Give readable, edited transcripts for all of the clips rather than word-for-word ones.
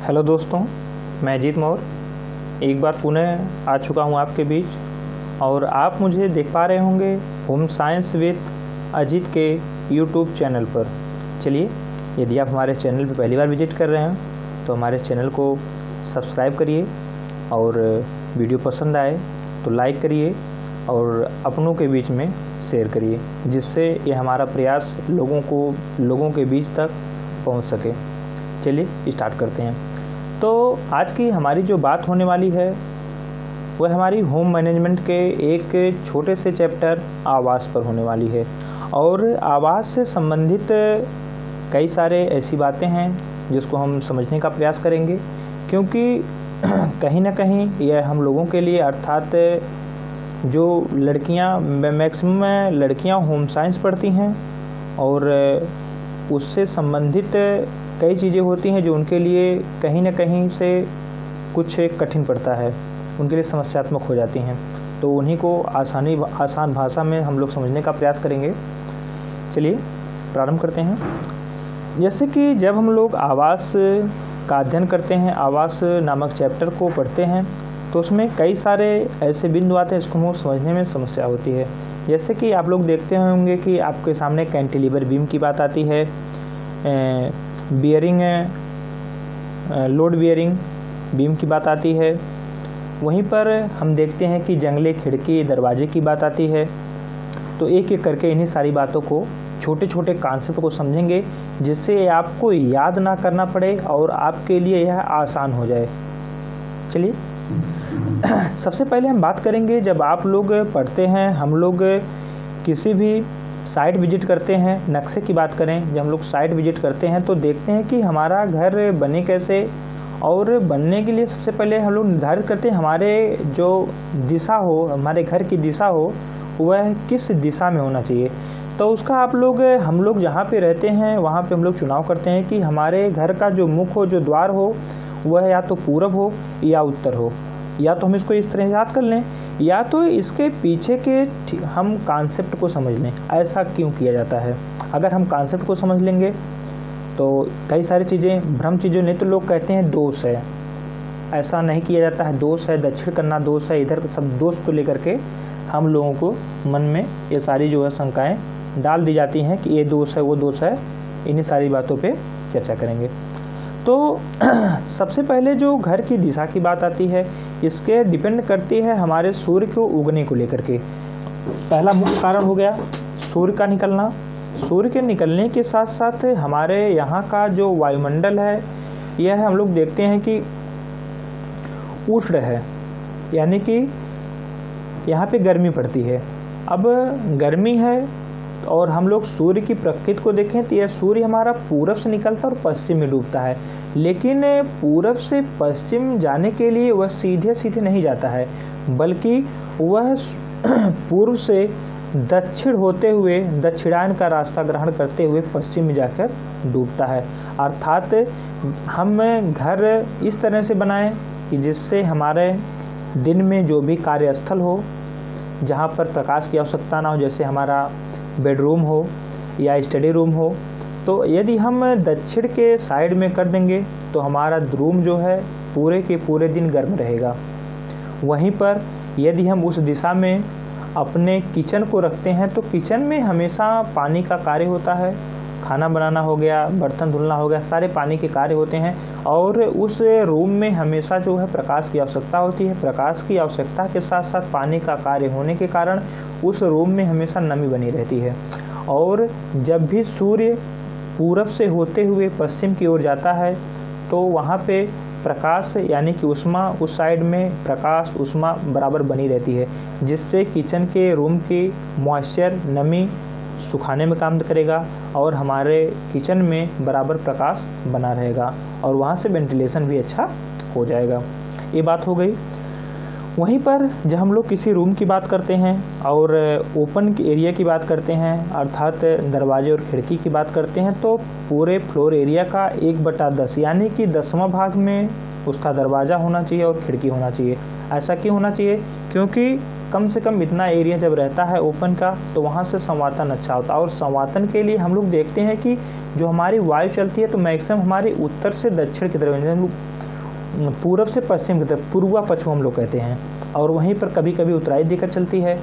Hello दोस्तों, मैं अजीत मौर्य एक बार पुनः आ चुका हूँ आपके बीच। और आप मुझे देख पा रहे होंगे होम साइंस विद अजीत के यूट्यूब चैनल पर। चलिए, यदि आप हमारे चैनल पर पहली बार विजिट कर रहे हैं तो हमारे चैनल को सब्सक्राइब करिए, और वीडियो पसंद आए तो लाइक करिए और अपनों के बीच में शेयर करिए, जिससे ये हमारा प्रयास लोगों के बीच तक पहुंच सके। चलिए स्टार्ट करते हैं। तो आज की हमारी जो बात होने वाली है वह हमारी होम मैनेजमेंट के एक छोटे से चैप्टर आवास पर होने वाली है। और आवास से संबंधित कई सारे ऐसी बातें हैं जिसको हम समझने का प्रयास करेंगे, क्योंकि कहीं ना कहीं यह हम लोगों के लिए, अर्थात जो लड़कियां, मैक्सिमम लड़कियां होम साइंस पढ़ती हैं और उससे संबंधित कई चीज़ें होती हैं जो उनके लिए कहीं ना कहीं से कुछ कठिन पड़ता है, उनके लिए समस्यात्मक हो जाती हैं। तो उन्हीं को आसान भाषा में हम लोग समझने का प्रयास करेंगे। चलिए प्रारंभ करते हैं। जैसे कि जब हम लोग आवास का अध्ययन करते हैं, आवास नामक चैप्टर को पढ़ते हैं, तो उसमें कई सारे ऐसे बिंदु आते हैं जिसको हम समझने में समस्या होती है। जैसे कि आप लोग देखते होंगे कि आपके सामने कैंटिलीवर बीम की बात आती है, बियरिंग, लोड बियरिंग बीम की बात आती है। वहीं पर हम देखते हैं कि जंगले, खिड़की, दरवाजे की बात आती है। तो एक एक करके इन्हीं सारी बातों को, छोटे छोटे कॉन्सेप्ट को समझेंगे, जिससे आपको याद ना करना पड़े और आपके लिए यह आसान हो जाए। चलिए सबसे पहले हम बात करेंगे, जब आप लोग पढ़ते हैं, हम लोग किसी भी साइट विजिट करते हैं, नक्शे की बात करें, जब हम लोग साइट विजिट करते हैं तो देखते हैं कि हमारा घर बने कैसे। और बनने के लिए सबसे पहले हम लोग निर्धारित करते हैं हमारे जो दिशा हो, हमारे घर की दिशा हो, वह किस दिशा में होना चाहिए। तो उसका हम लोग जहाँ पे रहते हैं वहाँ पे हम लोग चुनाव करते हैं कि हमारे घर का जो मुख हो, जो द्वार हो, वह या तो पूरब हो या उत्तर हो। या तो हम इसको इस तरह याद कर लें, या तो इसके पीछे के हम कॉन्सेप्ट को समझ लें, ऐसा क्यों किया जाता है। अगर हम कॉन्सेप्ट को समझ लेंगे तो कई सारी चीज़ें, भ्रम चीज़ें, नहीं तो लोग कहते हैं दोष है, ऐसा नहीं किया जाता है, दोष है, दक्षिण करना दोष है, इधर सब दोष को लेकर के हम लोगों को मन में ये सारी जो है शंकाएँ डाल दी जाती हैं कि ये दोष है, वो दोष है। इन्हीं सारी बातों पे चर्चा करेंगे। तो सबसे पहले जो घर की दिशा की बात आती है, इसके डिपेंड करती है हमारे सूर्य को उगने को लेकर के। पहला मुख्य कारण हो गया सूर्य का निकलना। सूर्य के निकलने के साथ साथ हमारे यहाँ का जो वायुमंडल है, यह हम लोग देखते हैं कि उष्ण है, यानी कि यहाँ पे गर्मी पड़ती है। अब गर्मी है और हम लोग सूर्य की प्रकृति को देखें तो यह सूर्य हमारा पूरब से निकलता है और पश्चिम में डूबता है। लेकिन पूरब से पश्चिम जाने के लिए वह सीधे सीधे नहीं जाता है, बल्कि वह पूर्व से दक्षिण होते हुए, दक्षिणायन का रास्ता ग्रहण करते हुए पश्चिम में जाकर डूबता है। अर्थात हम घर इस तरह से बनाएं कि जिससे हमारे दिन में जो भी कार्यस्थल हो, जहाँ पर प्रकाश की आवश्यकता ना हो, जैसे हमारा बेडरूम हो या स्टडी रूम हो, तो यदि हम दक्षिण के साइड में कर देंगे तो हमारा रूम जो है पूरे के पूरे दिन गर्म रहेगा। वहीं पर यदि हम उस दिशा में अपने किचन को रखते हैं तो किचन में हमेशा पानी का कार्य होता है, खाना बनाना हो गया, बर्तन धुलना हो गया, सारे पानी के कार्य होते हैं। और उस रूम में हमेशा जो है प्रकाश की आवश्यकता होती है। प्रकाश की आवश्यकता के साथ साथ पानी का कार्य होने के कारण उस रूम में हमेशा नमी बनी रहती है। और जब भी सूर्य पूरब से होते हुए पश्चिम की ओर जाता है तो वहाँ पे प्रकाश, यानी कि उष्मा, उस साइड में प्रकाश, उष्मा बराबर बनी रहती है, जिससे किचन के रूम की मॉइस्चर, नमी सुखाने में काम करेगा और हमारे किचन में बराबर प्रकाश बना रहेगा और वहाँ से वेंटिलेशन भी अच्छा हो जाएगा। ये बात हो गई। वहीं पर जब हम लोग किसी रूम की बात करते हैं और ओपन एरिया की बात करते हैं, अर्थात दरवाजे और खिड़की की बात करते हैं, तो पूरे फ्लोर एरिया का 1/10 यानी कि 10वां भाग में उसका दरवाज़ा होना चाहिए और खिड़की होना चाहिए। ऐसा क्यों होना चाहिए? क्योंकि कम से कम इतना एरिया जब रहता है ओपन का तो वहाँ से संवातन अच्छा होता है। और संवातन के लिए हम लोग देखते हैं कि जो हमारी वायु चलती है तो मैक्सिमम हमारी उत्तर से दक्षिण की तरफ, पूरब से पश्चिम की तरफ, पूर्वा पश्चिम हम लोग कहते हैं, और वहीं पर कभी कभी उत्तरायण दिक्कत चलती है।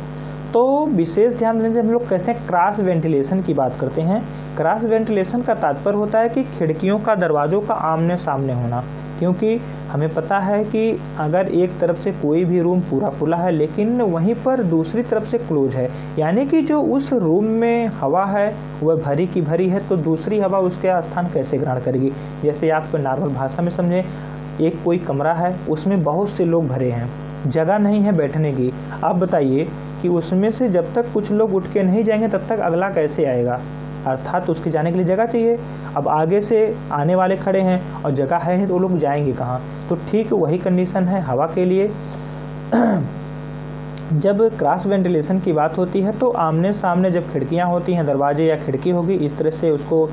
तो विशेष ध्यान देने से हम लोग कहते हैं क्रॉस वेंटिलेशन की बात करते हैं। क्रॉस वेंटिलेशन का तात्पर्य होता है कि खिड़कियों का, दरवाज़ों का आमने सामने होना, क्योंकि हमें पता है कि अगर एक तरफ से कोई भी रूम पूरा खुला है लेकिन वहीं पर दूसरी तरफ से क्लोज है, यानी कि जो उस रूम में हवा है वह भरी की भरी है, तो दूसरी हवा उसके स्थान कैसे ग्रहण करेगी। जैसे आप नॉर्मल भाषा में समझें, एक कोई कमरा है, उसमें बहुत से लोग भरे हैं, जगह नहीं है बैठने की। आप बताइए कि उसमें से जब तक कुछ लोग उठ के नहीं जाएंगे तब तक अगला कैसे आएगा, अर्थात उसके जाने के लिए जगह चाहिए। अब आगे से आने वाले खड़े हैं और जगह है नहीं तो वो लोग जाएंगे कहाँ। तो ठीक वही कंडीशन है हवा के लिए। जब क्रॉस वेंटिलेशन की बात होती है तो आमने सामने जब खिड़कियाँ होती हैं, दरवाजे या खिड़की होगी, इस तरह से उसको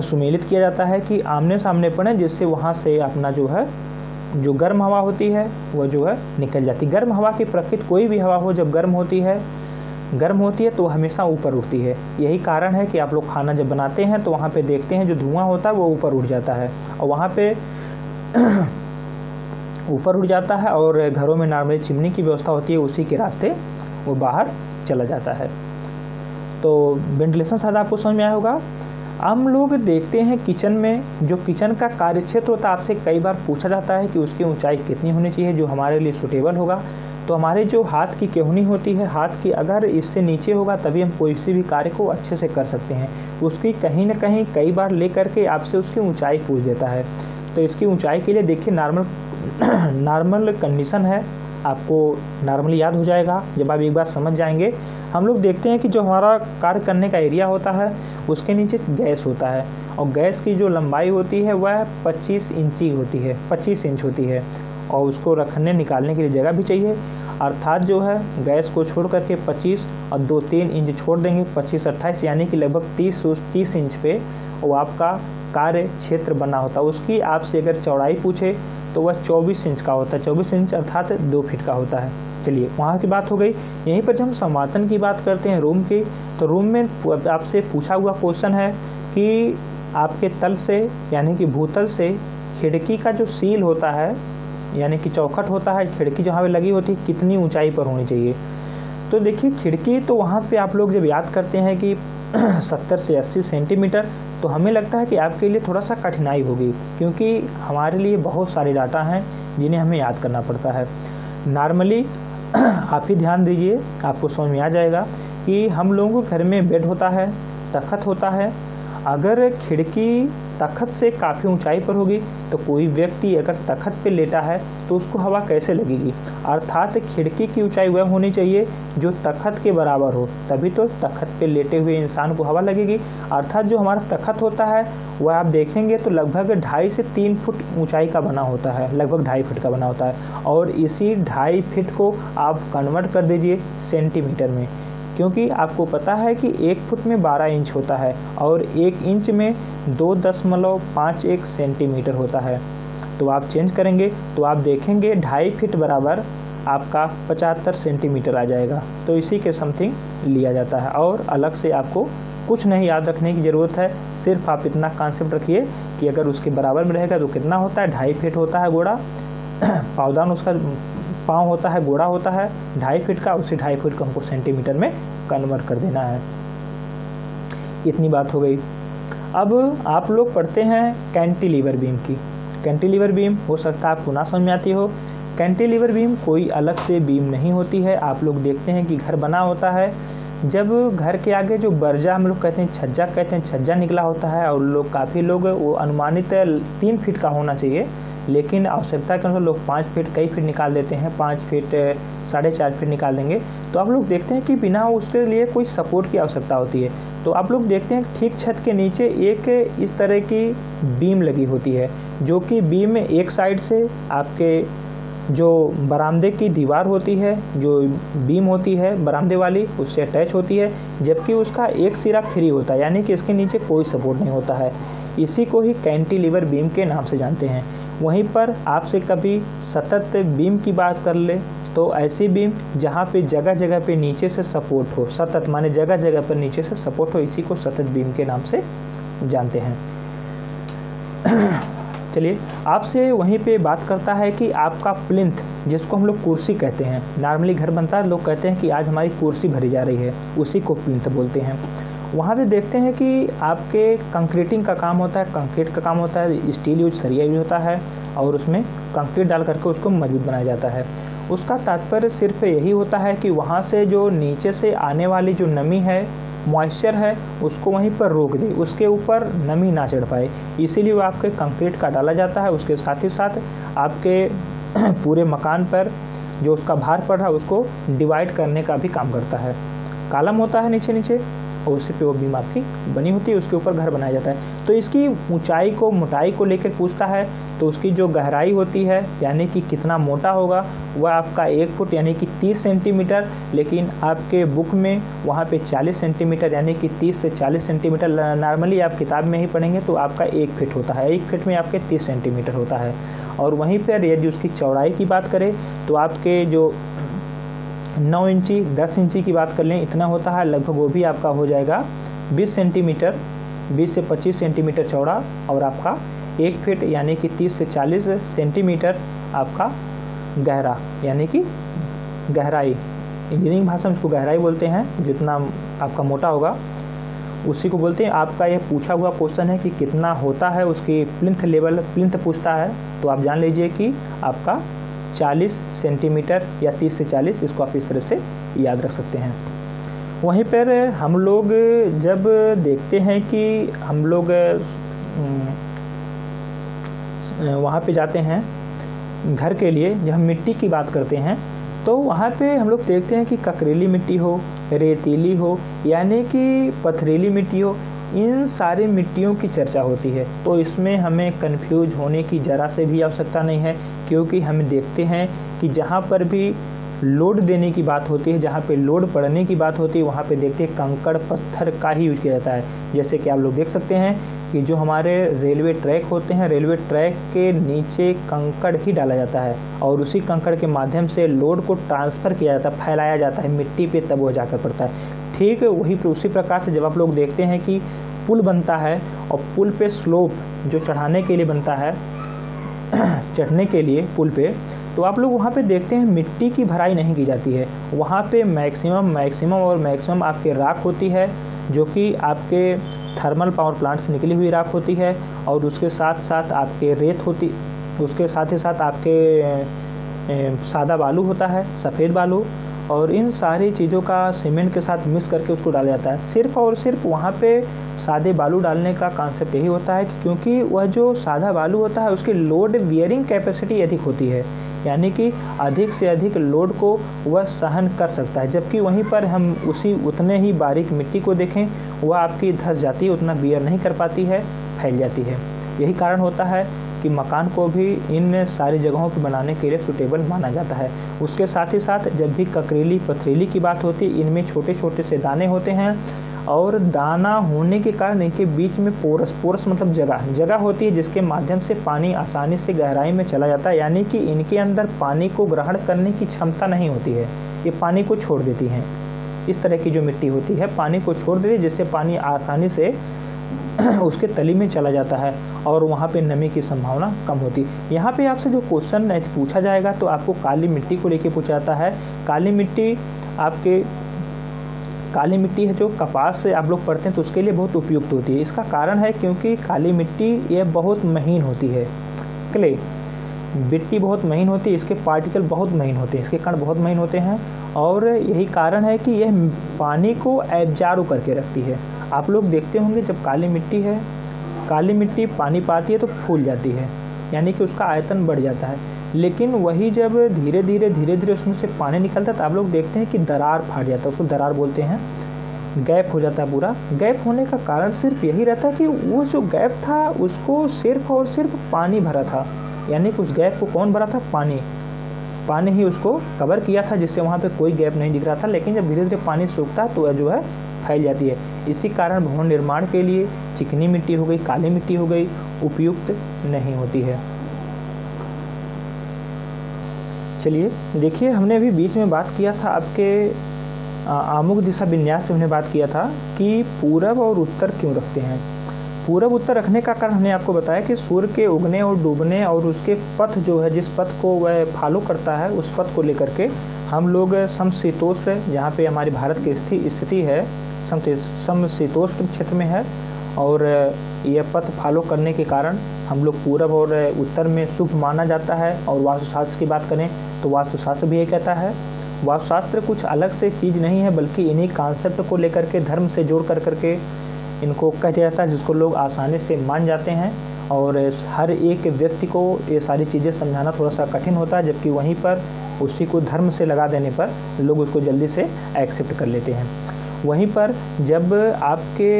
सुमेलित किया जाता है कि आमने सामने पड़े, जिससे वहाँ से अपना जो है जो गर्म हवा होती है वह जो है निकल जाती है। गर्म हवा की प्रकृति, कोई भी हवा हो जब गर्म होती है तो हमेशा ऊपर उठती है। यही कारण है कि आप लोग खाना जब बनाते हैं तो वहाँ पे देखते हैं जो धुआं होता है वो ऊपर उठ जाता है, और वहाँ पे ऊपर उठ जाता है, और घरों में नॉर्मली चिमनी की व्यवस्था होती है, उसी के रास्ते वो बाहर चला जाता है। तो वेंटिलेशन शायद आपको समझ में आया होगा। हम लोग देखते हैं किचन में, जो किचन का कार्य क्षेत्र होता है, आपसे कई बार पूछा जाता है कि उसकी ऊंचाई कितनी होनी चाहिए जो हमारे लिए सूटेबल होगा। तो हमारे जो हाथ की केहूनी होती है, हाथ की अगर इससे नीचे होगा तभी हम कोई सी भी कार्य को अच्छे से कर सकते हैं। उसकी कहीं ना कहीं कई बार ले करके आपसे उसकी ऊंचाई पूछ देता है। तो इसकी ऊंचाई के लिए देखिए नॉर्मल कंडीशन है, आपको नॉर्मली याद हो जाएगा जब आप एक बार समझ जाएंगे। हम लोग देखते हैं कि जो हमारा कार्य करने का एरिया होता है उसके नीचे गैस होता है, और गैस की जो लंबाई होती है वह 25 इंच होती है, और उसको रखने निकालने के लिए जगह भी चाहिए। अर्थात जो है गैस को छोड़ करके 25 और 2-3 इंच छोड़ देंगे, 25-28 यानी कि लगभग 30 इंच पे वो आपका कार्य क्षेत्र बना होता है। उसकी आपसे अगर चौड़ाई पूछे तो वह 24 इंच का होता है, 24 इंच अर्थात 2 फीट का होता है। चलिए वहाँ की बात हो गई। यहीं पर जब हम संवातन की बात करते हैं रूम की, तो रूम में आपसे पूछा हुआ क्वेश्चन है कि आपके तल से यानी कि भूतल से खिड़की का जो सील होता है यानी कि चौखट होता है, खिड़की जहाँ पे लगी होती है, कितनी ऊंचाई पर होनी चाहिए। तो देखिए खिड़की, तो वहाँ पे आप लोग जब याद करते हैं कि 70 से 80 सेंटीमीटर, तो हमें लगता है कि आपके लिए थोड़ा सा कठिनाई होगी, क्योंकि हमारे लिए बहुत सारे डाटा हैं जिन्हें हमें याद करना पड़ता है। नॉर्मली आप ही ध्यान दीजिए, आपको समझ में आ जाएगा कि हम लोगों के घर में बेड होता है, तख्त होता है। अगर खिड़की तख्त से काफ़ी ऊंचाई पर होगी तो कोई व्यक्ति अगर तख्त पे लेटा है तो उसको हवा कैसे लगेगी। अर्थात खिड़की की ऊंचाई वह होनी चाहिए जो तख्त के बराबर हो, तभी तो तख्त पे लेटे हुए इंसान को हवा लगेगी। अर्थात जो हमारा तख्त होता है वह आप देखेंगे तो लगभग 2.5 से 3 फुट ऊंचाई का बना होता है, लगभग 2.5 फीट का बना होता है। और इसी 2.5 फीट को आप कन्वर्ट कर दीजिए सेंटीमीटर में, क्योंकि आपको पता है कि 1 फुट में 12 इंच होता है और 1 इंच में 2.51 सेंटीमीटर होता है। तो आप चेंज करेंगे तो आप देखेंगे 2.5 फीट बराबर आपका 75 सेंटीमीटर आ जाएगा। तो इसी के समथिंग लिया जाता है, और अलग से आपको कुछ नहीं याद रखने की ज़रूरत है। सिर्फ आप इतना कॉन्सेप्ट रखिए कि अगर उसके बराबर में रहेगा तो कितना होता है, 2.5 फीट होता है गोड़ा, पावदान उसका पाँव होता है, गोड़ा होता है 2.5 फीट का, उसी 2.5 फीट को हमको सेंटीमीटर में कन्वर्ट कर देना है। इतनी बात हो गई। अब आप लोग पढ़ते हैं कैंटिलीवर बीम की। कैंटिलीवर बीम हो सकता है आपको ना समझ में आती हो। कैंटिलीवर बीम कोई अलग से बीम नहीं होती है। आप लोग देखते हैं कि घर बना होता है, जब घर के आगे जो बर्जा हम लोग कहते हैं, छज्जा कहते हैं, छज्जा निकला होता है, और लोग काफ़ी लोग वो अनुमानित 3 फीट का होना चाहिए, लेकिन आवश्यकता के अनुसार लोग 5 फीट, कई फीट निकाल देते हैं, 5 फीट 4.5 फीट निकाल देंगे। तो आप लोग देखते हैं कि बिना उसके लिए कोई सपोर्ट की आवश्यकता होती है। तो आप लोग देखते हैं ठीक छत के नीचे एक इस तरह की बीम लगी होती है, जो कि बीम में एक साइड से आपके जो बरामदे की दीवार होती है, जो बीम होती है बरामदे वाली, उससे अटैच होती है, जबकि उसका एक सिरा फ्री होता है, यानी कि इसके नीचे कोई सपोर्ट नहीं होता है। इसी को ही कैंटिलीवर बीम के नाम से जानते हैं। वहीं पर आपसे कभी सतत बीम की बात कर ले तो ऐसी बीम जहाँ पे जगह जगह पे नीचे से सपोर्ट हो, सतत माने जगह जगह पर नीचे से सपोर्ट हो, इसी को सतत बीम के नाम से जानते हैं। चलिए आपसे वहीं पे बात करता है कि आपका प्लिंथ, जिसको हम लोग कुर्सी कहते हैं, नॉर्मली घर बनता है, लोग कहते हैं कि आज हमारी कुर्सी भरी जा रही है, उसी को प्लिंथ बोलते हैं। वहाँ पे देखते हैं कि आपके कंक्रीटिंग का काम होता है, कंक्रीट का काम होता है, स्टील यूज, सरिया यूज होता है और उसमें कंक्रीट डाल करके उसको मजबूत बनाया जाता है। उसका तात्पर्य सिर्फ यही होता है कि वहाँ से जो नीचे से आने वाली जो नमी है, मॉइस्चर है, उसको वहीं पर रोक दे, उसके ऊपर नमी ना चढ़ पाए, इसीलिए वो आपके कंक्रीट का डाला जाता है। उसके साथ ही साथ आपके पूरे मकान पर जो उसका भार पड़ रहा है उसको डिवाइड करने का भी काम करता है। कॉलम होता है नीचे नीचे और उसी पे वो बीम आपकी बनी होती है, उसके ऊपर घर बनाया जाता है। तो इसकी ऊंचाई को, मोटाई को लेकर पूछता है, तो उसकी जो गहराई होती है यानी कि कितना मोटा होगा, वह आपका 1 फुट यानी कि 30 सेंटीमीटर, लेकिन आपके बुक में वहाँ पे 40 सेंटीमीटर यानी कि 30 से 40 सेंटीमीटर, नॉर्मली आप किताब में ही पढ़ेंगे तो आपका 1 फीट होता है, 1 फीट में आपके 30 सेंटीमीटर होता है। और वहीं पर यदि उसकी चौड़ाई की बात करें तो आपके जो 9 इंची 10 इंची की बात कर लें, इतना होता है, लगभग वो भी आपका हो जाएगा 20 सेंटीमीटर, 20 से 25 सेंटीमीटर चौड़ा, और आपका 1 फीट यानी कि 30 से 40 सेंटीमीटर आपका गहरा, यानी कि गहराई, इंजीनियरिंग भाषा में इसको गहराई बोलते हैं। जितना आपका मोटा होगा उसी को बोलते हैं। आपका ये पूछा हुआ क्वेश्चन है कि कितना होता है, उसकी प्लिंथ लेवल, प्लिंथ पूछता है, तो आप जान लीजिए कि आपका 40 सेंटीमीटर या 30 से 40, इसको आप इस तरह से याद रख सकते हैं। वहीं पर हम लोग जब देखते हैं कि हम लोग वहाँ पे जाते हैं घर के लिए, जब हम मिट्टी की बात करते हैं तो वहाँ पे हम लोग देखते हैं कि ककरीली मिट्टी हो, रेतीली हो, यानी कि पथरीली मिट्टी हो, इन सारी मिट्टियों की चर्चा होती है। तो इसमें हमें कंफ्यूज होने की ज़रा से भी आवश्यकता नहीं है, क्योंकि हम देखते हैं कि जहाँ पर भी लोड देने की बात होती है, जहाँ पे लोड पड़ने की बात होती है, वहाँ पे देखते हैं कंकड़ पत्थर का ही यूज किया जाता है। जैसे कि आप लोग देख सकते हैं कि जो हमारे रेलवे ट्रैक होते हैं, रेलवे ट्रैक के नीचे कंकड़ ही डाला जाता है और उसी कंकड़ के माध्यम से लोड को ट्रांसफ़र किया जाता है, फैलाया जाता है मिट्टी पे, तब वो जाकर पड़ता है। ठीक वही उसी प्रकार से जब आप लोग देखते हैं कि पुल बनता है और पुल पे स्लोप जो चढ़ाने के लिए बनता है, चढ़ने के लिए पुल पे, तो आप लोग वहाँ पे देखते हैं मिट्टी की भराई नहीं की जाती है। वहाँ पे मैक्सिमम आपके राख होती है, जो कि आपके थर्मल पावर प्लांट से निकली हुई राख होती है, और उसके साथ साथ आपके रेत होती, उसके साथ ही साथ आपके सादा बालू होता है, सफ़ेद बालू, और इन सारी चीज़ों का सीमेंट के साथ मिक्स करके उसको डाला जाता है। सिर्फ और सिर्फ वहाँ पे सादे बालू डालने का कॉन्सेप्ट यही होता है कि क्योंकि वह जो सादा बालू होता है उसकी लोड बियरिंग कैपेसिटी अधिक होती है, यानी कि अधिक से अधिक लोड को वह सहन कर सकता है। जबकि वहीं पर हम उसी उतने ही बारीक मिट्टी को देखें, वह आपकी धंस जाती है, उतना बियर नहीं कर पाती है, फैल जाती है। यही कारण होता है कि मकान को भी इन सारी जगहों पर बनाने के लिए सूटेबल माना जाता है। उसके साथ ही साथ जब भी ककरीली पथरीली की बात होती है, इनमें छोटे छोटे से दाने होते हैं, और दाना होने के कारण इनके बीच में पोरस मतलब जगह होती है, जिसके माध्यम से पानी आसानी से गहराई में चला जाता है, यानी कि इनके अंदर पानी को ग्रहण करने की क्षमता नहीं होती है, ये पानी को छोड़ देती हैं। इस तरह की जो मिट्टी होती है पानी को छोड़ देती है, जिससे पानी आसानी से उसके तली में चला जाता है और वहाँ पे नमी की संभावना कम होती है। यहाँ पे आपसे जो क्वेश्चन पूछा जाएगा तो आपको काली मिट्टी को लेके पूछा जाता है। काली मिट्टी है जो कपास से आप लोग पढ़ते हैं तो उसके लिए बहुत उपयुक्त होती है। इसका कारण है क्योंकि काली मिट्टी ये बहुत महीन होती है, क्ले मिट्टी बहुत महीन होती है, इसके पार्टिकल बहुत महीन होते हैं, इसके कण बहुत महीन होते हैं, और यही कारण है कि यह पानी को एब्जॉर्ब करके रखती है। आप लोग देखते होंगे जब काली मिट्टी पानी पाती है तो फूल जाती है, यानी कि उसका आयतन बढ़ जाता है। लेकिन वही जब धीरे धीरे उसमें से पानी निकलता है तो आप लोग देखते हैं कि दरार फाट जाता है, उसको दरार बोलते हैं, गैप हो जाता है पूरा। गैप होने का कारण सिर्फ यही रहता है कि वो जो गैप था उसको सिर्फ और सिर्फ पानी भरा था, यानी कि उस गैप को कौन भरा था? पानी ही उसको कवर किया था, जिससे वहाँ पे कोई गैप नहीं दिख रहा था। लेकिन जब धीरे धीरे पानी सूखता है तो वह जो है फैल जाती है। इसी कारण भवन निर्माण के लिए चिकनी मिट्टी हो गई, काली मिट्टी हो गई, उपयुक्त नहीं होती है। चलिए देखिए, हमने अभी बीच में बात किया था आपके आमुख दिशा विन्यास पे हमने बात किया था कि पूरब और उत्तर क्यों रखते हैं। पूरब उत्तर रखने का कारण हमने आपको बताया कि सूर्य के उगने और डूबने और उसके पथ जो है, जिस पथ को वह फॉलो करता है, उस पथ को लेकर के हम लोग समशीतोष्ण, जहाँ पे हमारे भारत की स्थिति है समशीतोष्ण क्षेत्र में है, और यह पथ फॉलो करने के कारण हम लोग पूरब और उत्तर में शुभ माना जाता है। और वास्तुशास्त्र की बात करें तो वास्तुशास्त्र भी ये कहता है। वास्तुशास्त्र कुछ अलग से चीज़ नहीं है, बल्कि इन्हीं कॉन्सेप्ट को लेकर के धर्म से जोड़ कर करके इनको कह दिया जाता है, जिसको लोग आसानी से मान जाते हैं। और हर एक व्यक्ति को ये सारी चीज़ें समझाना थोड़ा सा कठिन होता है, जबकि वहीं पर उसी को धर्म से लगा देने पर लोग उसको जल्दी से एक्सेप्ट कर लेते हैं। वहीं पर जब आपके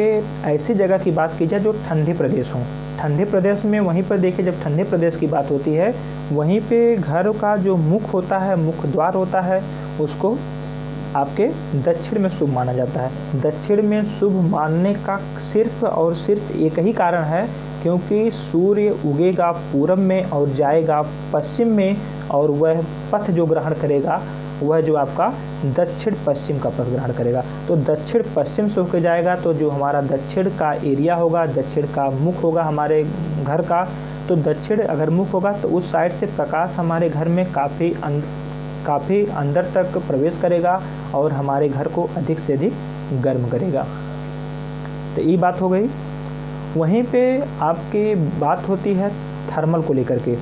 ऐसी जगह की बात की जाए जो ठंडे प्रदेश हों, ठंडे प्रदेश में वहीं पर देखिए, जब ठंडे प्रदेश की बात होती है, वहीं पे घर का जो मुख होता है, मुख्य द्वार होता है, उसको आपके दक्षिण में शुभ माना जाता है। दक्षिण में शुभ मानने का सिर्फ और सिर्फ एक ही कारण है, क्योंकि सूर्य उगेगा पूरब में और जाएगा पश्चिम में, और वह पथ जो ग्रहण करेगा वह जो आपका दक्षिण पश्चिम का पथ ग्रहण करेगा। तो दक्षिण पश्चिम से होकर जाएगा, तो जो हमारा दक्षिण का एरिया होगा, दक्षिण का मुख होगा हमारे घर का, तो दक्षिण अगर मुख होगा तो उस साइड से प्रकाश हमारे घर में काफ़ी अंदर तक प्रवेश करेगा और हमारे घर को अधिक से अधिक गर्म करेगा। तो ये बात हो गई। वहीं पे आपकी बात होती है थर्मल को लेकर के।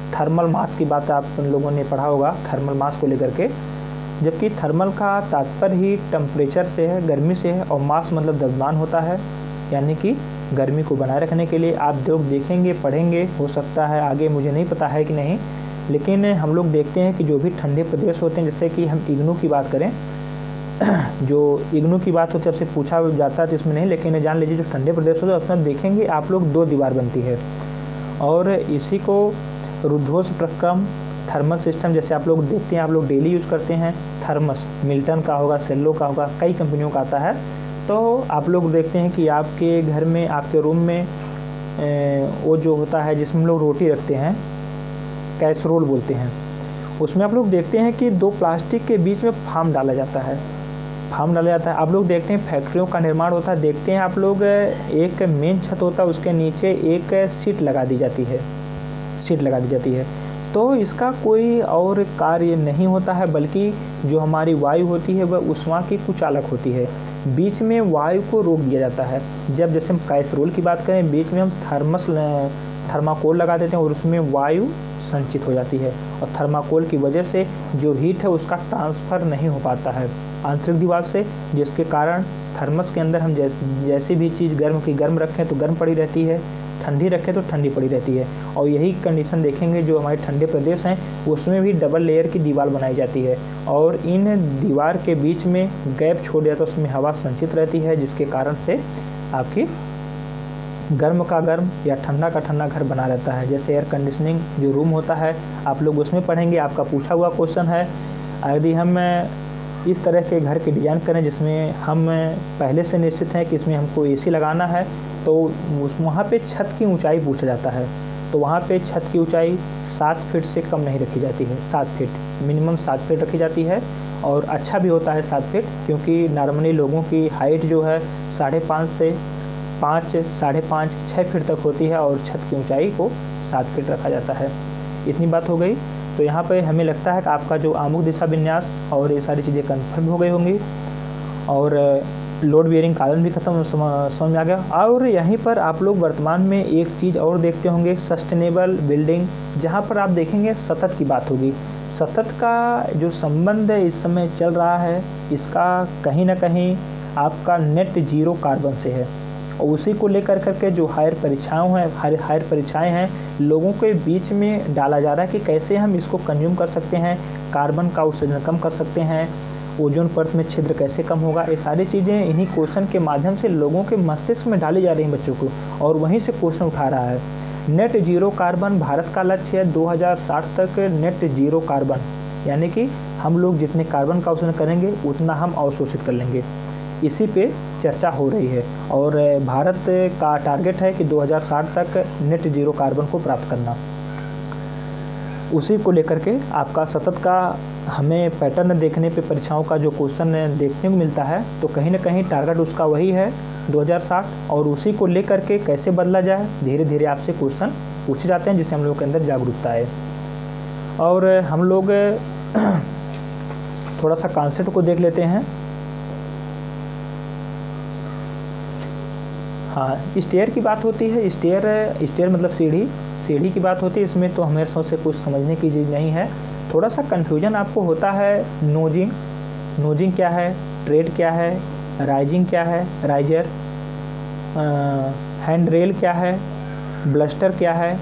थर्मल मास की बात आप लोगों ने पढ़ा होगा, थर्मल मास को लेकर के, जबकि थर्मल का तात्पर्य ही टेम्परेचर से है, गर्मी से है, और मास मतलब द्रव्यमान होता है, यानी कि गर्मी को बनाए रखने के लिए। आप लोग देखेंगे, पढ़ेंगे, हो सकता है आगे, मुझे नहीं पता है कि नहीं, लेकिन हम लोग देखते हैं कि जो भी ठंडे प्रदेश होते हैं, जैसे कि हम इग्नू की बात करें, जो इग्नू की बात होती है, आपसे पूछा जाता है तो इसमें नहीं, लेकिन जान लीजिए जो ठंडे प्रदेश होते हैं उसमें देखेंगे आप लोग 2 दीवार बनती है, और इसी को रुद्धोष्म प्रक्रम थर्मल सिस्टम, जैसे आप लोग देखते हैं, आप लोग डेली यूज़ करते हैं, थर्मस मिल्टन का होगा, सेल्लो का होगा, कई कंपनियों का आता है। तो आप लोग देखते हैं कि आपके घर में, आपके रूम में वो जो होता है जिसमें लोग रोटी रखते हैं, कैसरोल बोलते हैं, उसमें आप लोग देखते हैं कि 2 प्लास्टिक के बीच में फार्म डाला जाता है। आप लोग देखते हैं फैक्ट्रियों का निर्माण होता है, देखते हैं आप लोग, एक मेन छत होता है, उसके नीचे एक सीट लगा दी जाती है। तो इसका कोई और कार्य नहीं होता है, बल्कि जो हमारी वायु होती है वह ऊष्मा की कुचालक होती है। बीच में वायु को रोक दिया जाता है। जब जैसे हम कैसरोल की बात करें, बीच में हम थर्माकोल लगा देते हैं और उसमें वायु संचित हो जाती है, और थर्माकोल की वजह से जो हीट है उसका ट्रांसफ़र नहीं हो पाता है आंतरिक दीवार से, जिसके कारण थर्मस के अंदर हम जैसी भी चीज़ गर्म की गर्म रखें तो गर्म पड़ी रहती है, ठंडी रखें तो ठंडी पड़ी रहती है। और यही कंडीशन देखेंगे जो हमारे ठंडे प्रदेश हैं, उसमें भी डबल लेयर की दीवार बनाई जाती है, और इन दीवार के बीच में गैप छोड़ दिया तो उसमें हवा संचित रहती है, जिसके कारण से आपकी गर्म का गर्म या ठंडा का ठंडा घर बना रहता है। जैसे एयर कंडीशनिंग जो रूम होता है, आप लोग उसमें पढ़ेंगे, आपका पूछा हुआ क्वेश्चन है। यदि हम इस तरह के घर के डिज़ाइन करें जिसमें हम पहले से निश्चित हैं कि इसमें हमको एसी लगाना है, तो वहाँ पे छत की ऊंचाई पूछा जाता है, तो वहाँ पे छत की ऊंचाई 7 फीट से कम नहीं रखी जाती है। 7 फीट मिनिमम 7 फीट रखी जाती है, और अच्छा भी होता है 7 फीट, क्योंकि नॉर्मली लोगों की हाइट जो है 5.5 से 5, 5.5, 6 फीट तक होती है, और छत की ऊंचाई को 7 फीट रखा जाता है। इतनी बात हो गई। तो यहाँ पे हमें लगता है कि आपका जो आमुख दिशा विन्यास और ये सारी चीज़ें कन्फर्म हो गई होंगी, और लोड बियरिंग कॉलम भी खत्म समझ में आ गया। और यहीं पर आप लोग वर्तमान में एक चीज़ और देखते होंगे, सस्टेनेबल बिल्डिंग, जहाँ पर आप देखेंगे सतत की बात होगी। सतत का जो संबंध इस समय चल रहा है, इसका कहीं ना कहीं आपका नेट जीरो कार्बन से है, और उसी को लेकर करके जो हायर परीक्षाएं हैं लोगों के बीच में डाला जा रहा है कि कैसे हम इसको कंज्यूम कर सकते हैं, कार्बन का उत्सर्जन कम कर सकते हैं, ओजोन परत में छिद्र कैसे कम होगा। ये सारी चीज़ें इन्हीं क्वेश्चन के माध्यम से लोगों के मस्तिष्क में डाली जा रही हैं बच्चों को, और वहीं से क्वेश्चन उठा रहा है। नेट जीरो कार्बन भारत का लक्ष्य है 2060 तक नेट जीरो कार्बन, यानी कि हम लोग जितने कार्बन का उत्सर्जन करेंगे उतना हम अवशोषित कर लेंगे। इसी पे चर्चा हो रही है, और भारत का टारगेट है कि 2060 तक नेट जीरो कार्बन को प्राप्त करना। उसी को लेकर के आपका सतत का हमें पैटर्न देखने पे परीक्षाओं का जो क्वेश्चन देखने को मिलता है, तो कहीं ना कहीं टारगेट उसका वही है 2060, और उसी को लेकर के कैसे बदला जाए धीरे धीरे आपसे क्वेश्चन पूछे जाते हैं, जिससे हम लोग के अंदर जागरूकता है। और हम लोग थोड़ा सा कॉन्सेप्ट को देख लेते हैं। हाँ, स्टेयर की बात होती है। स्टेयर मतलब सीढ़ी की बात होती है। इसमें तो हमें से कुछ समझने की चीज़ नहीं है। थोड़ा सा कन्फ्यूजन आपको होता है। नोजिंग क्या है, ट्रेड क्या है, राइजिंग क्या है, राइजर, हैंड रेल क्या है, ब्लस्टर क्या है,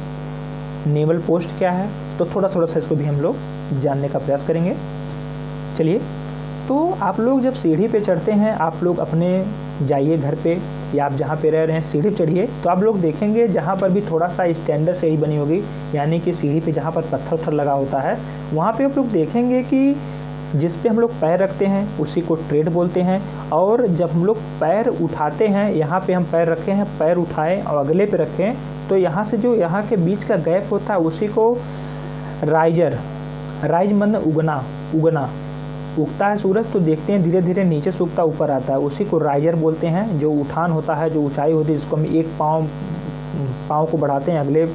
नेवल पोस्ट क्या है, तो थोड़ा सा इसको भी हम लोग जानने का प्रयास करेंगे। चलिए, तो आप लोग जब सीढ़ी पे चढ़ते हैं, आप लोग अपने जाइए घर पे या आप जहाँ पे रह रहे हैं, सीढ़ी पे चढ़िए, तो आप लोग देखेंगे जहाँ पर भी थोड़ा सा स्टैंडर्ड सीढ़ी बनी होगी, यानी कि सीढ़ी पे जहाँ पर पत्थर उत्थर लगा होता है, वहाँ पे आप लोग देखेंगे कि जिस पे हम लोग पैर रखते हैं उसी को ट्रेड बोलते हैं। और जब हम लोग पैर उठाते हैं, यहाँ पे हम पैर रखे हैं, पैर उठाएं और अगले पे रखें, तो यहाँ से जो यहाँ के बीच का गैप होता है उसी को राइज मतलब उगना। उगता है सूरज तो देखते हैं धीरे धीरे नीचे से उगता ऊपर आता है, उसी को राइजर बोलते हैं। जो उठान होता है, जो ऊंचाई होती है, जिसको हम एक पाँव को बढ़ाते हैं, अगले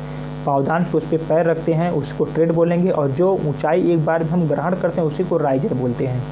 पावदान पे उस पर पैर रखते हैं, उसको ट्रेड बोलेंगे। और जो ऊंचाई एक बार हम ग्रहण करते हैं उसी को राइजर बोलते हैं।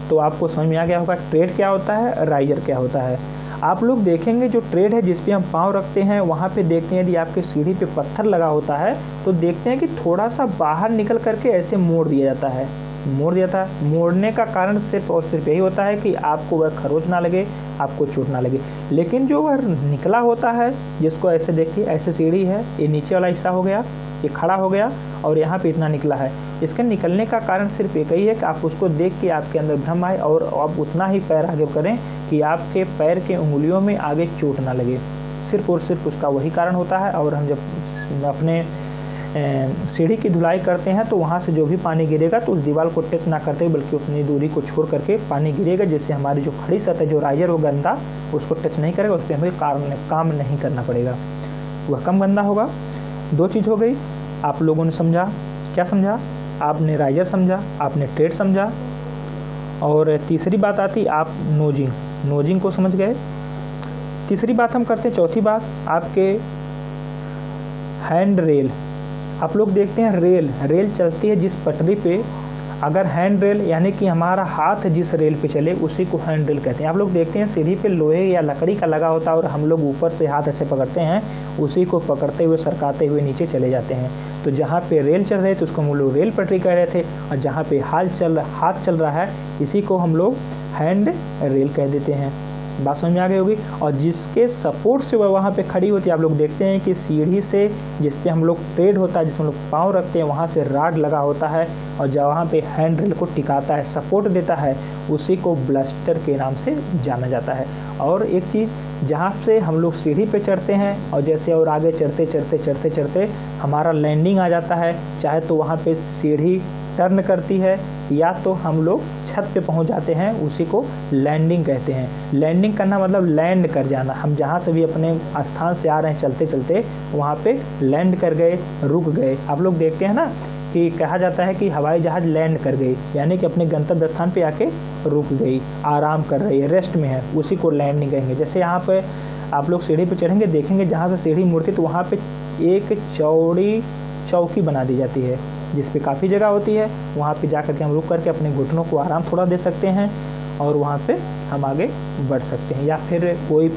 तो आपको समझ में आ गया होगा ट्रेड क्या होता है, राइजर क्या होता है। आप लोग देखेंगे जो ट्रेड है जिस पे हम पाँव रखते हैं, वहाँ पे देखते हैं यदि आपके सीढ़ी पे पत्थर लगा होता है तो देखते हैं कि थोड़ा सा बाहर निकल करके ऐसे मोड़ दिया जाता है। मोड़ने का कारण सिर्फ और सिर्फ यही होता है कि आपको वह खरोच ना लगे, आपको चोट ना लगे। लेकिन जो वह निकला होता है, जिसको ऐसे देखिए, ऐसे सीढ़ी है, ये नीचे वाला हिस्सा हो गया, ये खड़ा हो गया और यहाँ पे इतना निकला है। इसके निकलने का कारण सिर्फ एक ही है कि आप उसको देख के आपके अंदर भ्रम आए और आप उतना ही पैर आगे करें कि आपके पैर के उंगलियों में आगे चोट ना लगे। सिर्फ और सिर्फ उसका वही कारण होता है। और हम जब अपने सीढ़ी की धुलाई करते हैं तो वहाँ से जो भी पानी गिरेगा तो उस दीवार को टच ना करते हुए बल्कि उतनी दूरी को छोड़ करके पानी गिरेगा, जिससे हमारी जो खड़ी सतह जो राइजर वो गंदा उसको टच नहीं करेगा, उस पर हमें काम नहीं करना पड़ेगा, वह कम गंदा होगा। दो चीज़ हो गई, आप लोगों ने समझा। क्या समझा? आपने राइजर समझा, आपने ट्रेड समझा। और तीसरी बात आती आप नोजिंग को समझ गए। तीसरी बात हम करते हैं, चौथी बात आपके हैंड रेल। आप लोग देखते हैं रेल चलती है जिस पटरी पे, अगर हैंड रेल यानी कि हमारा हाथ जिस रेल पे चले उसी को हैंड रेल कहते हैं। आप लोग देखते हैं सीढ़ी पे लोहे या लकड़ी का लगा होता है और हम लोग ऊपर से हाथ ऐसे पकड़ते हैं, उसी को पकड़ते हुए सरकाते हुए नीचे चले जाते हैं। तो जहाँ पे रेल चल रहे थे उसको हम लोग रेल पटरी कह रहे थे, और जहाँ पे हाथ चल रहा है इसी को हम लोग हैंड रेल कह देते हैं। बात समझ में आ गई होगी। और जिसके सपोर्ट से वह वहाँ पे खड़ी होती है, आप लोग देखते हैं कि सीढ़ी से जिस पे हम लोग ट्रेड होता है, जिसमें हम लोग पाँव रखते हैं, वहाँ से राड लगा होता है और जब वहाँ पे हैंड रेल को टिकाता है, सपोर्ट देता है, उसी को ब्लस्टर के नाम से जाना जाता है। और एक चीज़, जहाँ से हम लोग सीढ़ी पे चढ़ते हैं और जैसे और आगे चढ़ते हमारा लैंडिंग आ जाता है, चाहे तो वहाँ पे सीढ़ी टर्न करती है या तो हम लोग छत पे पहुंच जाते हैं, उसी को लैंडिंग कहते हैं। लैंडिंग करना मतलब लैंड कर जाना। हम जहाँ से भी अपने स्थान से आ रहे हैं चलते वहाँ पे लैंड कर गए, रुक गए। आप लोग देखते हैं ना कि कहा जाता है कि हवाई जहाज़ लैंड कर गई, यानी कि अपने गंतव्य स्थान पे आके रुक गई, आराम कर रही है, रेस्ट में है, उसी को लैंडिंग कहेंगे। जैसे यहाँ पे आप लोग सीढ़ी पे चढ़ेंगे, देखेंगे जहाँ से सीढ़ी मुड़ती तो वहाँ पे एक चौड़ी चौकी बना दी जाती है जिस पे काफ़ी जगह होती है। वहाँ पे जा करके हम रुक करके अपने घुटनों को आराम थोड़ा दे सकते हैं और वहाँ पे हम आगे बढ़ सकते हैं। या फिर कोई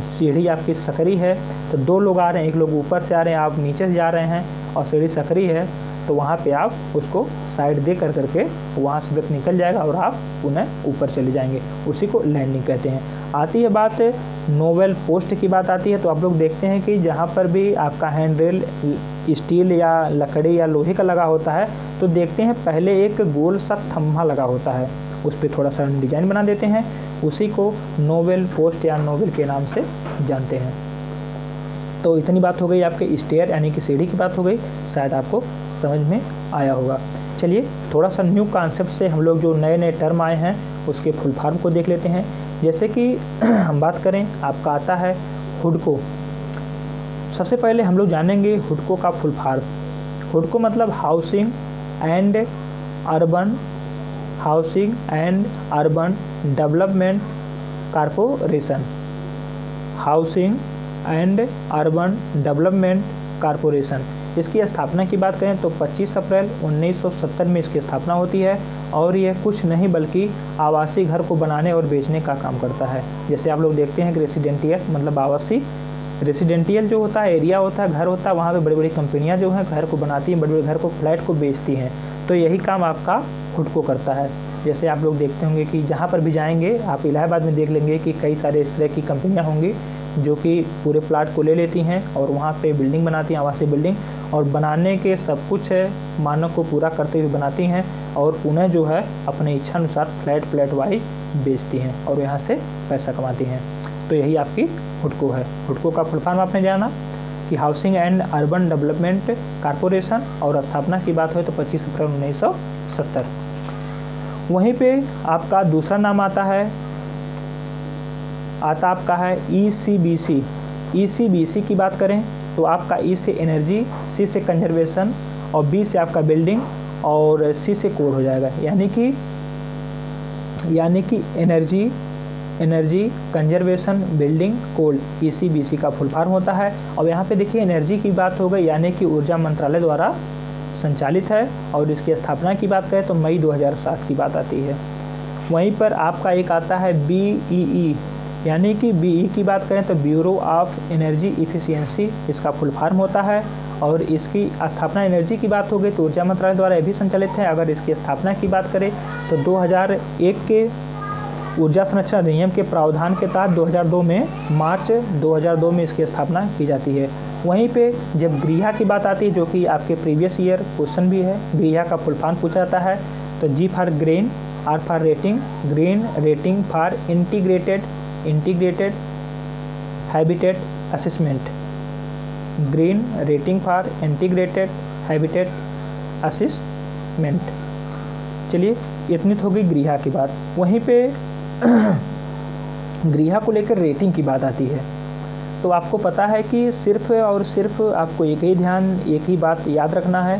सीढ़ी आपकी सकरी है तो दो लोग आ रहे हैं, एक लोग ऊपर से आ रहे हैं, आप नीचे से जा रहे हैं और सीढ़ी सकरी है, तो वहाँ पे आप उसको साइड दे करके वहाँ से ब्रेक निकल जाएगा और आप पुनः ऊपर चले जाएंगे, उसी को लैंडिंग कहते हैं। आती है बात नोवेल पोस्ट की बात आती है, तो आप लोग देखते हैं कि जहाँ पर भी आपका हैंड रेल स्टील या लकड़ी या लोहे का लगा होता है तो देखते हैं पहले एक गोल सा थम्भा लगा होता है, उस पर थोड़ा सा डिजाइन बना देते हैं, उसी को नोवेल पोस्ट या नोवेल के नाम से जानते हैं। तो इतनी बात हो गई आपके स्टेयर यानी कि सीढ़ी की बात हो गई, शायद आपको समझ में आया होगा। चलिए थोड़ा सा न्यू कॉन्सेप्ट से हम लोग जो नए टर्म आए हैं उसके फुल फॉर्म को देख लेते हैं। जैसे कि हम बात करें, आपका आता है हुडको। सबसे पहले हम लोग जानेंगे हुडको का फुल फॉर्म। हुडको मतलब housing and urban development corporation. Housing and urban development corporation. इसकी स्थापना की बात करें तो 25 अप्रैल 1970 में इसकी स्थापना होती है और यह कुछ नहीं बल्कि आवासीय घर को बनाने और बेचने का काम करता है। जैसे आप लोग देखते हैं कि रेसिडेंटियल मतलब आवासीय, रेसिडेंटियल जो होता है एरिया होता है, घर होता है, वहाँ पे बड़ी बड़ी कंपनियाँ जो हैं घर को बनाती हैं, बड़े बड़े घर को फ्लैट को बेचती हैं। तो यही काम आपका हुडको करता है। जैसे आप लोग देखते होंगे कि जहाँ पर भी जाएंगे आप इलाहाबाद में देख लेंगे कि कई सारे इस तरह की कंपनियाँ होंगी जो कि पूरे प्लाट को ले लेती हैं और वहाँ पे बिल्डिंग बनाती हैं, आवासीय बिल्डिंग, और बनाने के सब कुछ है मानक को पूरा करते हुए बनाती हैं और उन्हें जो है अपने इच्छा अनुसार फ्लैट वाइज बेचती हैं और यहाँ से पैसा कमाती हैं। तो यही आपकी हुडको है। हुडको का फुल फॉर्म आपने जाना कि housing and urban development corporation, और स्थापना की बात हो तो 25 अप्रैल 1970। वहीं पे आपका दूसरा नाम आता आपका है ECBC। ECBC की बात करें तो आपका E से एनर्जी, C से कंजर्वेशन और B से आपका बिल्डिंग और C से कोड हो जाएगा, यानी कि energy conservation building code ECBC का फुल फॉर्म होता है। और यहाँ पे देखिए एनर्जी की बात हो गई, यानी कि ऊर्जा मंत्रालय द्वारा संचालित है और इसकी स्थापना की बात करें तो मई 2007 की बात आती है। वहीं पर आपका एक आता है BEE, यानी कि BE की बात करें तो ब्यूरो ऑफ एनर्जी इफिशियंसी, इसका फुल फॉर्म होता है और इसकी स्थापना एनर्जी की बात हो गई तो ऊर्जा मंत्रालय द्वारा यह भी संचालित है। अगर इसकी स्थापना की बात करें तो 2001 के ऊर्जा संरक्षण अधिनियम के प्रावधान के तहत 2002 में मार्च 2002 में इसकी स्थापना की जाती है। वहीं पे जब गृहा की बात आती है जो कि आपके प्रीवियस ईयर क्वेश्चन भी है, गृहा का फुल फॉर्म पूछा जाता है तो G for green, R for rating, green rating for integrated habitat assessment, green rating for integrated habitat assessment. चलिए इतनी तो हो गई गृहा की बात। वहीं पे गृहा को लेकर रेटिंग की बात आती है तो आपको पता है कि सिर्फ और सिर्फ आपको एक ही बात याद रखना है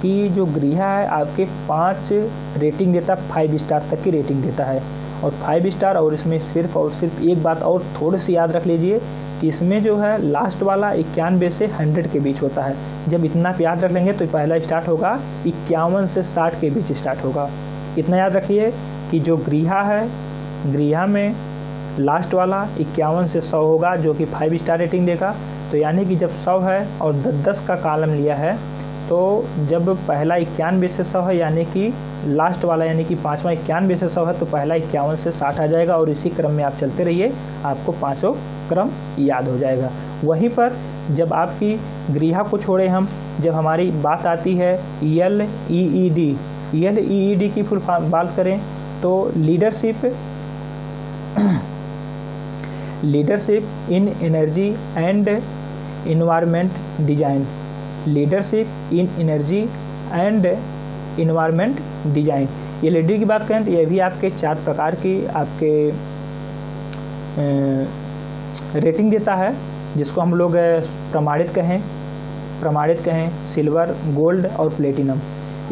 कि जो गृहा है आपके 5 रेटिंग देता है, 5 स्टार तक की रेटिंग देता है और 5 स्टार। और इसमें सिर्फ और सिर्फ एक बात और थोड़ी सी याद रख लीजिए कि इसमें जो है लास्ट वाला 91 से 100 के बीच होता है। जब इतना आप याद रख लेंगे तो पहला स्टार्ट होगा 51 से 60 के बीच स्टार्ट होगा। इतना याद रखिए कि जो गृहा है, गृहा में लास्ट वाला 51 से 100 होगा जो कि 5 स्टार रेटिंग देगा। तो यानी कि जब 100 है और 10 का कॉलम लिया है तो जब पहला 91 से 100 है यानी कि लास्ट वाला यानी कि पाँचवा 91 से 100 है तो पहला 51 से 60 आ जाएगा और इसी क्रम में आप चलते रहिए, आपको पाँचों क्रम याद हो जाएगा। वहीं पर जब आपकी गृहा को छोड़े हम, जब हमारी बात आती है LEED की फुल बात करें तो leadership in energy and environment design, leadership in energy and environment design. ये लीडर की बात करें तो ये भी आपके 4 प्रकार की आपके रेटिंग देता है जिसको हम लोग प्रमाणित कहें सिल्वर, गोल्ड और प्लेटिनम।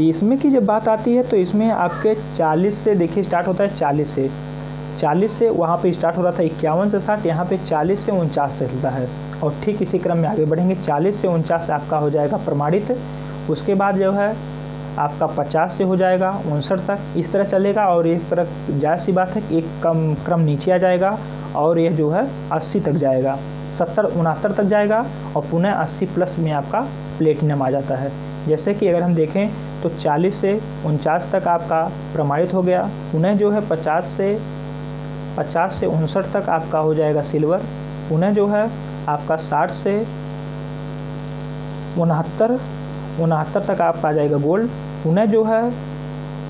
इसमें की जब बात आती है तो इसमें आपके 40 से देखिए स्टार्ट होता है 40 से वहाँ पे स्टार्ट हो रहा था 51 से 60, यहाँ पे 40 से 49 तक चलता है और ठीक इसी क्रम में आगे बढ़ेंगे। 40 से 49 आपका हो जाएगा प्रमाणित, उसके बाद जो है आपका 50 से हो जाएगा 59 तक, इस तरह चलेगा। और एक तरह जायज़ सी बात है कि एक कम क्रम नीचे आ जाएगा और यह जो है 80 तक जाएगा, 70-69 तक जाएगा और पुनः 80 प्लस में आपका प्लेटिनम आ जाता है। जैसे कि अगर हम देखें तो 40 से 49 तक आपका प्रमाणित हो गया, पुनः जो है 50 से 59 तक आपका हो जाएगा सिल्वर, पुनः जो है आपका 60 से 69 तक आपका आ जाएगा गोल्ड, पुनः जो है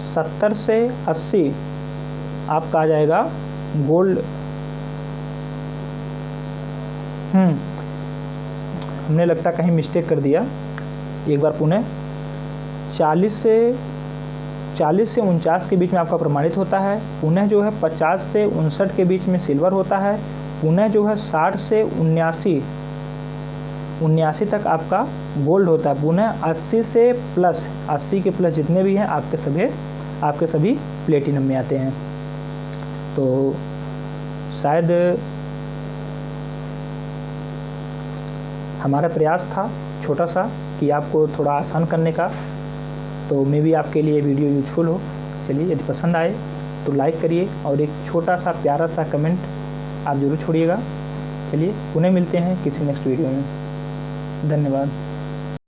70 से 80 आपका आ जाएगा गोल्ड। हमने लगता कहीं मिस्टेक कर दिया, एक बार पुनः 40 से 49 के बीच में आपका प्रमाणित होता है, पुनः जो है 50 से 59 के बीच में सिल्वर होता है, पुनः जो है 60 से 79 तक आपका गोल्ड होता है। पुनः 80 से प्लस, 80 के प्लस जितने भी हैं आपके सभी प्लेटिनम में आते हैं। तो शायद हमारा प्रयास था छोटा सा कि आपको थोड़ा आसान करने का, तो मे भी आपके लिए वीडियो यूजफुल हो। चलिए, यदि पसंद आए तो लाइक करिए और एक छोटा सा प्यारा सा कमेंट आप ज़रूर छोड़िएगा। चलिए, पुनः मिलते हैं किसी नेक्स्ट वीडियो में। धन्यवाद।